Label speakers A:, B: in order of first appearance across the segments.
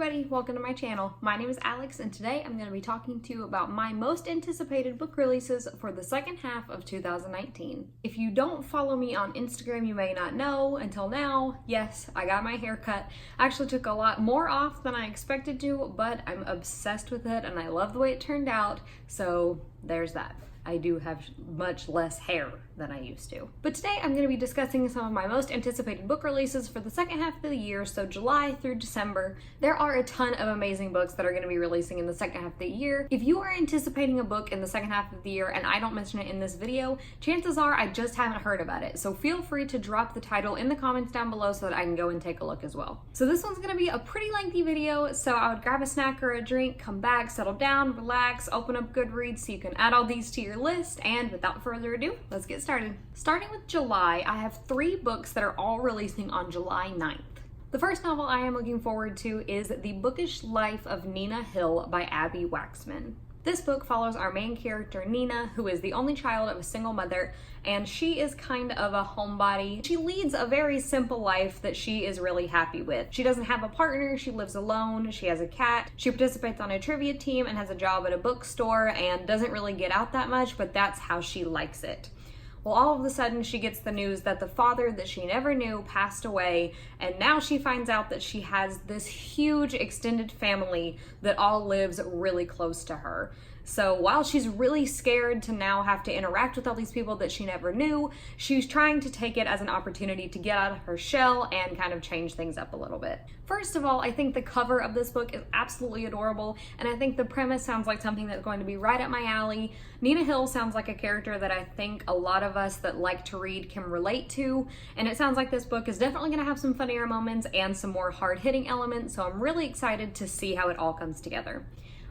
A: everybody, welcome to my channel. My name is Alex and today I'm going to be talking to you about my most anticipated book releases for the second half of 2019. If you don't follow me on Instagram, you may not know until now, yes, I got my hair cut. I actually took a lot more off than I expected to, but I'm obsessed with it and I love the way it turned out, so there's that. I do have much less hair than I used to. But today I'm going to be discussing some of my most anticipated book releases for the second half of the year, so July through December. There are a ton of amazing books that are going to be releasing in the second half of the year. If you are anticipating a book in the second half of the year and I don't mention it in this video, chances are I just haven't heard about it. So feel free to drop the title in the comments down below so that I can go and take a look as well. So this one's going to be a pretty lengthy video, so I would grab a snack or a drink, come back, settle down, relax, open up Goodreads so you can add all these to your list, and without further ado, let's get started. Starting with July, I have 3 books that are all releasing on July 9th. The first novel I am looking forward to is The Bookish Life of Nina Hill by Abby Waxman. This book follows our main character, Nina, who is the only child of a single mother, and she is kind of a homebody. She leads a very simple life that she is really happy with. She doesn't have a partner, she lives alone, she has a cat, she participates on a trivia team and has a job at a bookstore and doesn't really get out that much, but that's how she likes it. Well, all of a sudden she gets the news that the father that she never knew passed away, and now she finds out that she has this huge extended family that all lives really close to her. So while she's really scared to now have to interact with all these people that she never knew, she's trying to take it as an opportunity to get out of her shell and kind of change things up a little bit. First of all, I think the cover of this book is absolutely adorable, and I think the premise sounds like something that's going to be right up my alley. Nina Hill sounds like a character that I think a lot of us that like to read can relate to, and it sounds like this book is definitely going to have some funnier moments and some more hard-hitting elements, so I'm really excited to see how it all comes together.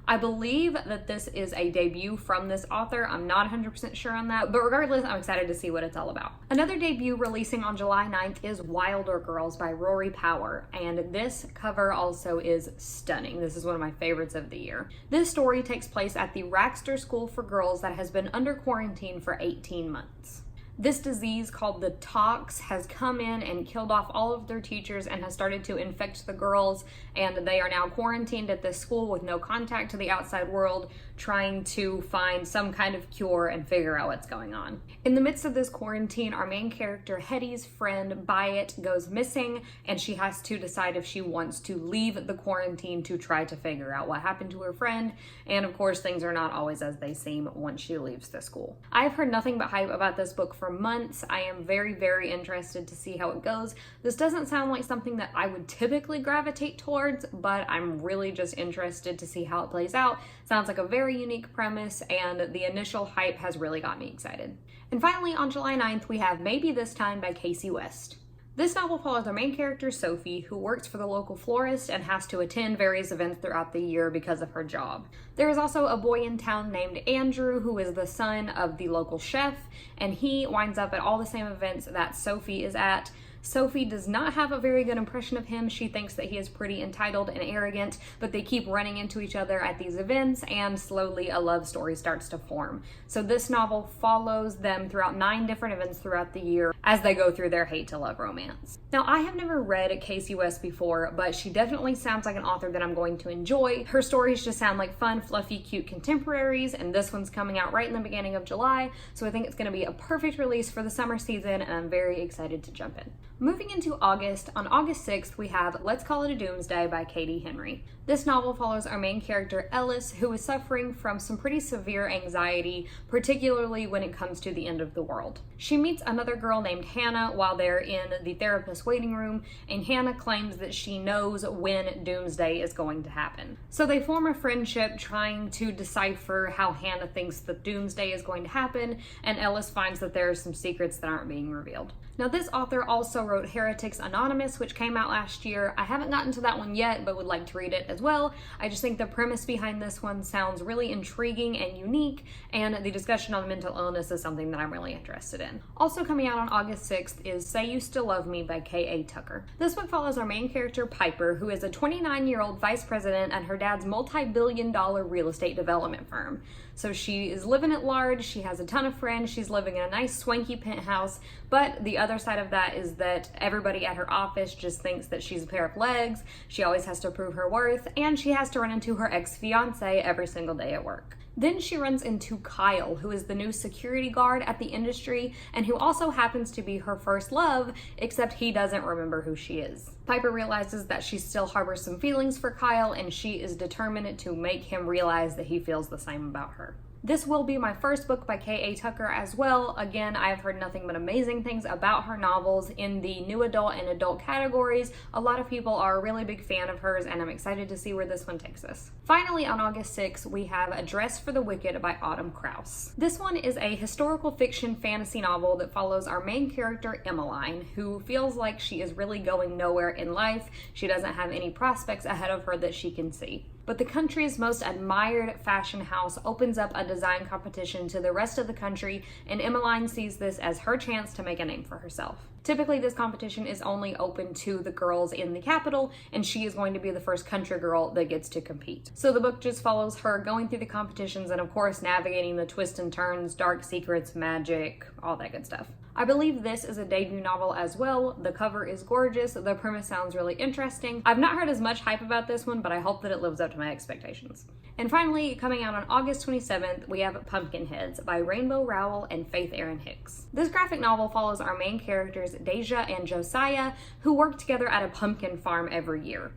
A: I believe that this is a debut from this author. I'm not 100% sure on that, but regardless, I'm excited to see what it's all about. Another debut releasing on July 9th is Wilder Girls by Rory Power, and this cover also is stunning. This is one of my favorites of the year. This story takes place at the Raxter School for Girls that has been under quarantine for 18 months. This disease called the tox has come in and killed off all of their teachers and has started to infect the girls, and they are now quarantined at this school with no contact to the outside world, trying to find some kind of cure and figure out what's going on. In the midst of this quarantine, our main character Hetty's friend Byatt goes missing, and she has to decide if she wants to leave the quarantine to try to figure out what happened to her friend, and of course things are not always as they seem once she leaves the school. I have heard nothing but hype about this book for months. I am very interested to see how it goes. This doesn't sound like something that I would typically gravitate towards, but I'm really just interested to see how it plays out. Sounds like a very unique premise, and the initial hype has really got me excited. And finally, on July 9th, we have Maybe This Time by Casey West. This novel follows our main character, Sophie, who works for the local florist and has to attend various events throughout the year because of her job. There is also a boy in town named Andrew, who is the son of the local chef, and he winds up at all the same events that Sophie is at. Sophie does not have a very good impression of him. She thinks that he is pretty entitled and arrogant, but they keep running into each other at these events, and slowly a love story starts to form. So this novel follows them throughout 9 different events throughout the year as they go through their hate to love romance. Now, I have never read Casey West before, but she definitely sounds like an author that I'm going to enjoy. Her stories just sound like fun, fluffy, cute contemporaries, and this one's coming out right in the beginning of July, so I think it's going to be a perfect release for the summer season, and I'm very excited to jump in. Moving into August, on August 6th, we have Let's Call It a Doomsday by Katie Henry. This novel follows our main character, Ellis, who is suffering from some pretty severe anxiety, particularly when it comes to the end of the world. She meets another girl named Hannah while they're in the therapist's waiting room, and Hannah claims that she knows when Doomsday is going to happen. So they form a friendship trying to decipher how Hannah thinks that Doomsday is going to happen, and Ellis finds that there are some secrets that aren't being revealed. Now, this author also wrote Heretics Anonymous, which came out last year. I haven't gotten to that one yet, but would like to read it as well. I just think the premise behind this one sounds really intriguing and unique, and the discussion on mental illness is something that I'm really interested in. Also coming out on August 6th is Say You Still Love Me by K.A. Tucker. This book follows our main character, Piper, who is a 29-year-old vice president at her dad's multi-billion-dollar real estate development firm. So she is living at large, she has a ton of friends, she's living in a nice swanky penthouse, but the other side of that is that everybody at her office just thinks that she's a pair of legs, she always has to prove her worth, and she has to run into her ex-fiance every single day at work. Then she runs into Kyle, who is the new security guard at the industry and who also happens to be her first love, except he doesn't remember who she is. Piper realizes that she still harbors some feelings for Kyle, and she is determined to make him realize that he feels the same about her. This will be my first book by K.A. Tucker as well. Again, I've heard nothing but amazing things about her novels in the new adult and adult categories. A lot of people are a really big fan of hers, and I'm excited to see where this one takes us. Finally, on August 6th, we have A Dress for the Wicked by Autumn Krause. This one is a historical fiction fantasy novel that follows our main character, Emmeline, who feels like she is really going nowhere in life. She doesn't have any prospects ahead of her that she can see. But the country's most admired fashion house opens up a design competition to the rest of the country, and Emmeline sees this as her chance to make a name for herself. Typically, this competition is only open to the girls in the capital, and she is going to be the first country girl that gets to compete. So the book just follows her going through the competitions and, of course, navigating the twists and turns, dark secrets, magic, all that good stuff. I believe this is a debut novel as well. The cover is gorgeous. The premise sounds really interesting. I've not heard as much hype about this one, but I hope that it lives up to my expectations. And finally, coming out on August 27th, we have Pumpkinheads by Rainbow Rowell and Faith Erin Hicks. This graphic novel follows our main characters, Deja and Josiah, who work together at a pumpkin farm every year.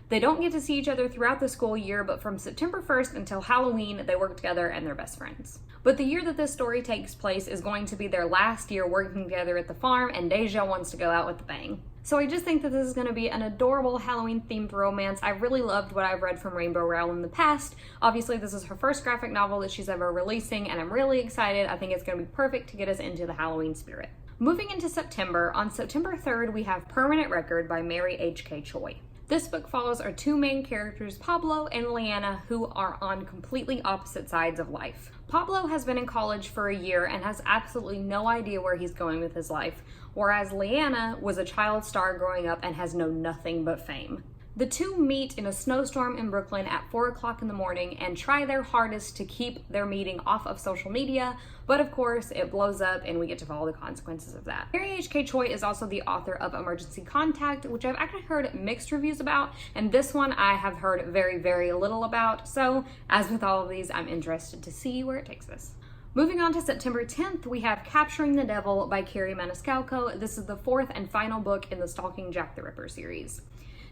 A: They don't get to see each other throughout the school year, but from September 1st until Halloween, they work together and they're best friends. But the year that this story takes place is going to be their last year working together at the farm, and Deja wants to go out with a bang. So I just think that this is going to be an adorable Halloween-themed romance. I really loved what I've read from Rainbow Rowell in the past. Obviously, this is her first graphic novel that she's ever releasing, and I'm really excited. I think it's going to be perfect to get us into the Halloween spirit. Moving into September, on September 3rd, we have Permanent Record by Mary H.K. Choi. This book follows our two main characters, Pablo and Leanna, who are on completely opposite sides of life. Pablo has been in college for a year and has absolutely no idea where he's going with his life, whereas Leanna was a child star growing up and has known nothing but fame. The two meet in a snowstorm in Brooklyn at 4 o'clock in the morning and try their hardest to keep their meeting off of social media, but of course it blows up and we get to follow the consequences of that. Mary H.K. Choi is also the author of Emergency Contact, which I've actually heard mixed reviews about, and this one I have heard very, very little about, so as with all of these, I'm interested to see where it takes us. Moving on to September 10th, we have Capturing the Devil by Carrie Maniscalco. This is the fourth and final book in the Stalking Jack the Ripper series.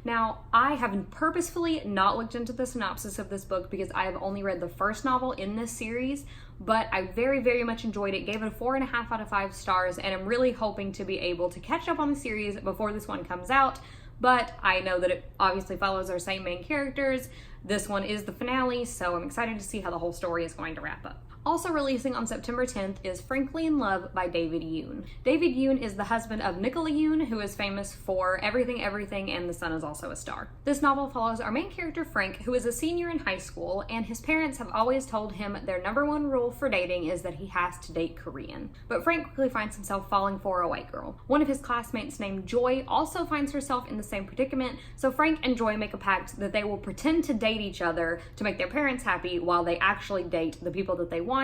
A: Now, I have purposefully not looked into the synopsis of this book because I have only read the first novel in this series, but I very, very much enjoyed it, gave it a 4.5 out of 5 stars, and I'm really hoping to be able to catch up on the series before this one comes out, but I know that it obviously follows our same main characters. This one is the finale, so I'm excited to see how the whole story is going to wrap up. Also releasing on September 10th is Frankly in Love by David Yoon. David Yoon is the husband of Nicola Yoon, who is famous for Everything Everything and The Sun Is Also a Star. This novel follows our main character Frank, who is a senior in high school, and his parents have always told him their #1 rule for dating is that he has to date Korean. But Frank quickly finds himself falling for a white girl. One of his classmates named Joy also finds herself in the same predicament, so Frank and Joy make a pact that they will pretend to date each other to make their parents happy while they actually date the people that they want.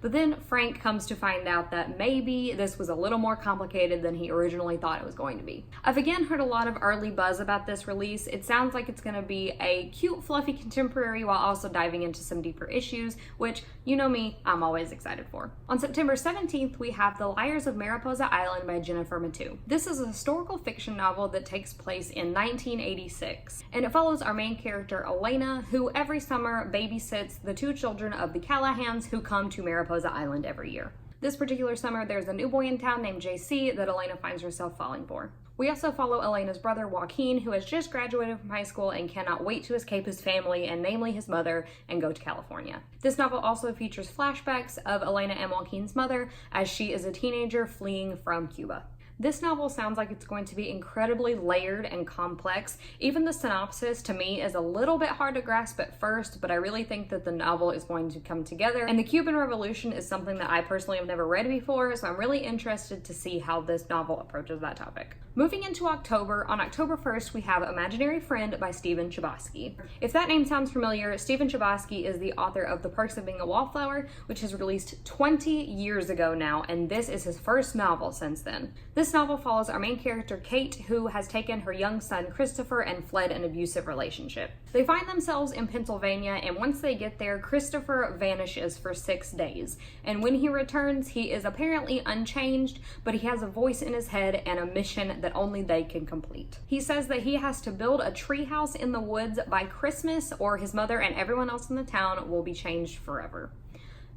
A: But then Frank comes to find out that maybe this was a little more complicated than he originally thought it was going to be. I've again heard a lot of early buzz about this release. It sounds like it's going to be a cute, fluffy contemporary while also diving into some deeper issues, which, you know me, I'm always excited for. On September 17th, we have The Liars of Mariposa Island by Jennifer Matu. This is a historical fiction novel that takes place in 1986, and it follows our main character, Elena, who every summer babysits the 2 children of the Callahans who come to Mariposa Island every year. This particular summer, there's a new boy in town named JC that Elena finds herself falling for. We also follow Elena's brother, Joaquin, who has just graduated from high school and cannot wait to escape his family, and namely his mother, and go to California. This novel also features flashbacks of Elena and Joaquin's mother as she is a teenager fleeing from Cuba. This novel sounds like it's going to be incredibly layered and complex. Even the synopsis, to me, is a little bit hard to grasp at first, but I really think that the novel is going to come together. And the Cuban Revolution is something that I personally have never read before, so I'm really interested to see how this novel approaches that topic. Moving into October, on October 1st, we have Imaginary Friend by Stephen Chbosky. If that name sounds familiar, Stephen Chbosky is the author of The Perks of Being a Wallflower, which was released 20 years ago now, and this is his first novel since then. This This novel follows our main character, Kate, who has taken her young son, Christopher, and fled an abusive relationship. They find themselves in Pennsylvania, and once they get there, Christopher vanishes for 6 days. And when he returns, he is apparently unchanged, but he has a voice in his head and a mission that only they can complete. He says that he has to build a treehouse in the woods by Christmas, or his mother and everyone else in the town will be changed forever.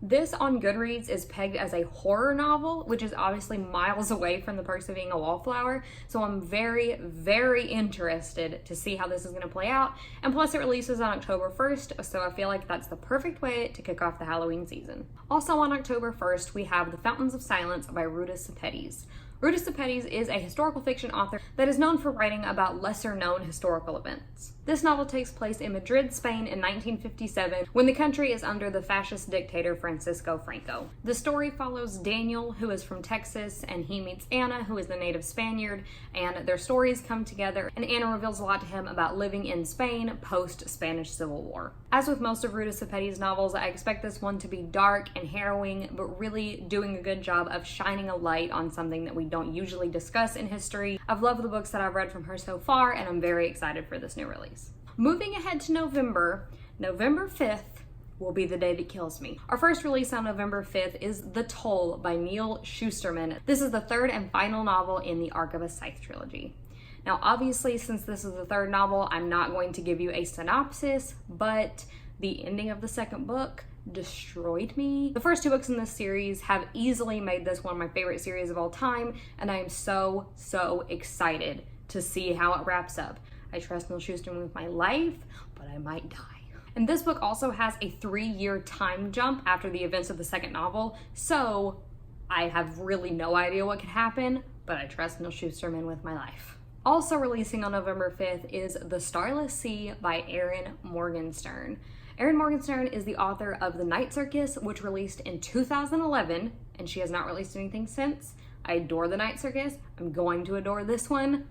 A: This on Goodreads is pegged as a horror novel, which is obviously miles away from The Perks of Being a Wallflower, so I'm very, very interested to see how this is going to play out, and plus it releases on October 1st, so I feel like that's the perfect way to kick off the Halloween season. Also on October 1st, we have The Fountains of Silence by Ruta Sepetys. Ruta Sepetys is a historical fiction author that is known for writing about lesser-known historical events. This novel takes place in Madrid, Spain in 1957, when the country is under the fascist dictator Francisco Franco. The story follows Daniel, who is from Texas, and he meets Anna, who is the native Spaniard, and their stories come together, and Anna reveals a lot to him about living in Spain post-Spanish Civil War. As with most of Ruta Sepetys' novels, I expect this one to be dark and harrowing, but really doing a good job of shining a light on something that we don't usually discuss in history. I've loved the books that I've read from her so far, and I'm very excited for this new release. Moving ahead to November 5th will be the day that kills me. Our first release on November 5th is The Toll by Neal Shusterman. This is the third and final novel in the Arc of a Scythe trilogy. Now, obviously, since this is the third novel, I'm not going to give you a synopsis, but the ending of the second book destroyed me. The first 2 books in this series have easily made this one of my favorite series of all time, and I am so excited to see how it wraps up. I trust Neal Shusterman with my life, but I might die. And this book also has a 3-year time jump after the events of the second novel, so I have really no idea what could happen, but I trust Neal Shusterman with my life. Also releasing on November 5th is The Starless Sea by Erin Morgenstern. Erin Morgenstern is the author of The Night Circus, which released in 2011, and she has not released anything since. I adore The Night Circus. I'm going to adore this one.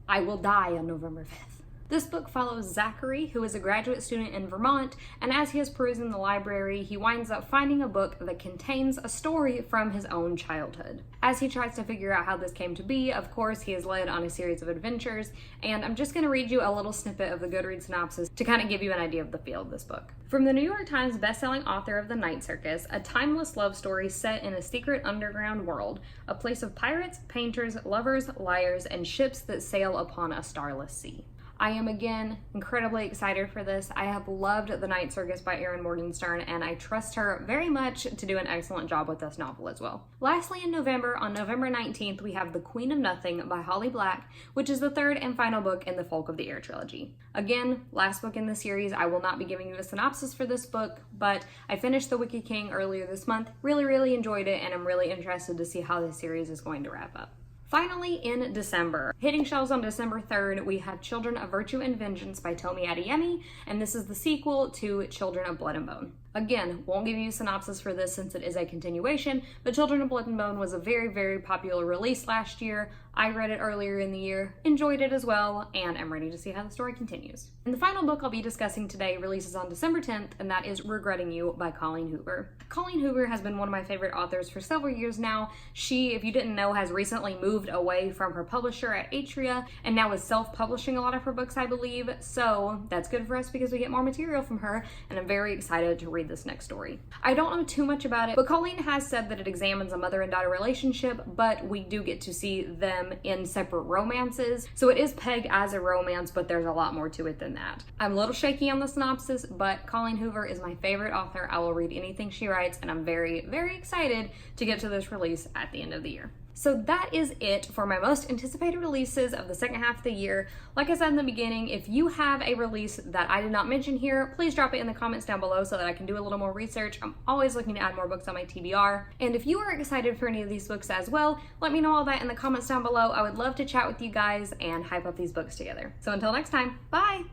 A: I will die on November 5th. This book follows Zachary, who is a graduate student in Vermont, and as he is perusing the library, he winds up finding a book that contains a story from his own childhood. As he tries to figure out how this came to be, of course, he is led on a series of adventures, and I'm just going to read you a little snippet of the Goodreads synopsis to kind of give you an idea of the feel of this book. From the New York Times bestselling author of The Night Circus, a timeless love story set in a secret underground world, a place of pirates, painters, lovers, liars, and ships that sail upon a starless sea. I am again incredibly excited for this. I have loved The Night Circus by Erin Morgenstern, and I trust her very much to do an excellent job with this novel as well. Lastly, in November, on November 19th, we have The Queen of Nothing by Holly Black, which is the third and final book in the Folk of the Air trilogy. Again, last book in the series. I will not be giving you a synopsis for this book, but I finished The Wicked King earlier this month, really enjoyed it, and I'm really interested to see how this series is going to wrap up. Finally, in December, hitting shelves on December 3rd, we have Children of Virtue and Vengeance by Tomi Adeyemi, and this is the sequel to Children of Blood and Bone. Again, won't give you a synopsis for this since it is a continuation, but Children of Blood and Bone was a very popular release last year. I read it earlier in the year, enjoyed it as well, and I'm ready to see how the story continues. And the final book I'll be discussing today releases on December 10th, and that is Regretting You by Colleen Hoover. Colleen Hoover has been one of my favorite authors for several years now. She, if you didn't know, has recently moved away from her publisher at Atria, and now is self-publishing a lot of her books, I believe, so that's good for us because we get more material from her, and I'm very excited to read this next story. I don't know too much about it, but Colleen has said that it examines a mother and daughter relationship, but we do get to see them in separate romances. So it is pegged as a romance, but there's a lot more to it than that. I'm a little shaky on the synopsis, but Colleen Hoover is my favorite author. I will read anything she writes, and I'm very excited to get to this release at the end of the year. So that is it for my most anticipated releases of the second half of the year. Like I said in the beginning, if you have a release that I did not mention here, please drop it in the comments down below so that I can do a little more research. I'm always looking to add more books on my TBR. And if you are excited for any of these books as well, let me know all that in the comments down below. I would love to chat with you guys and hype up these books together. So until next time, bye!